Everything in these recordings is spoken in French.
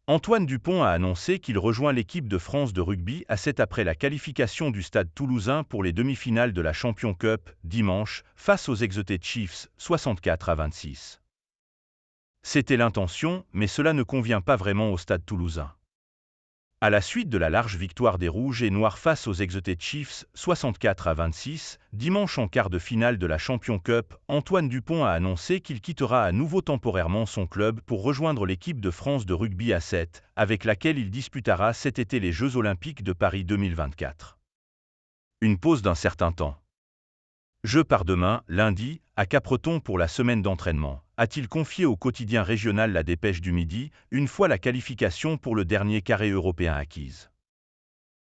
Antoine Dupont a annoncé qu'il rejoint l'équipe de France de rugby à 7 après la qualification du Stade Toulousain pour les demi-finales de la Champions Cup, dimanche, face aux Exeter Chiefs, 64-26. C'était l'intention, mais cela ne convient pas vraiment au Stade Toulousain. À la suite de la large victoire des Rouges et Noirs face aux Exeter Chiefs, 64-26, dimanche en quart de finale de la Champions Cup, Antoine Dupont a annoncé qu'il quittera à nouveau temporairement son club pour rejoindre l'équipe de France de rugby à 7, avec laquelle il disputera cet été les Jeux Olympiques de Paris 2024. Une pause d'un certain temps. Je pars demain, lundi, à Capbreton pour la semaine d'entraînement, a-t-il confié au quotidien régional La Dépêche du Midi, une fois la qualification pour le dernier carré européen acquise.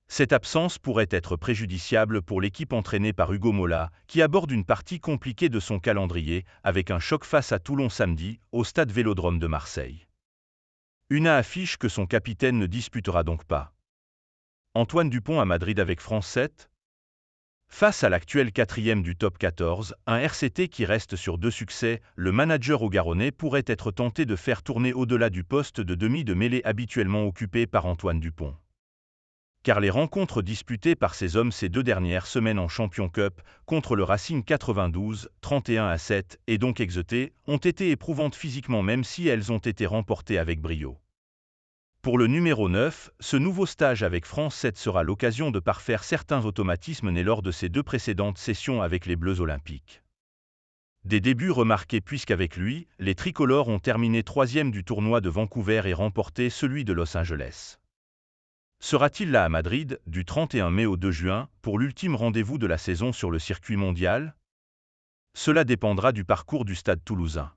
Cette absence pourrait être préjudiciable pour l'équipe entraînée par Hugo Mola, qui aborde une partie compliquée de son calendrier, avec un choc face à Toulon samedi, au stade Vélodrome de Marseille. Une affiche que son capitaine ne disputera donc pas. Antoine Dupont à Madrid avec France 7 ? Face à l'actuel 4e du top 14, un RCT qui reste sur 2 succès, le manager au-garonnais pourrait être tenté de faire tourner au-delà du poste de demi de mêlée habituellement occupé par Antoine Dupont. Car les rencontres disputées par ces hommes ces 2 dernières semaines en Champions Cup, contre le Racing 92, 31-7, et donc Exeter, ont été éprouvantes physiquement même si elles ont été remportées avec brio. Pour le numéro 9, ce nouveau stage avec France 7 sera l'occasion de parfaire certains automatismes nés lors de ses 2 précédentes sessions avec les Bleus olympiques. Des débuts remarqués puisqu'avec lui, les tricolores ont terminé 3e du tournoi de Vancouver et remporté celui de Los Angeles. Sera-t-il là à Madrid, du 31 mai au 2 juin, pour l'ultime rendez-vous de la saison sur le circuit mondial ? Cela dépendra du parcours du Stade Toulousain.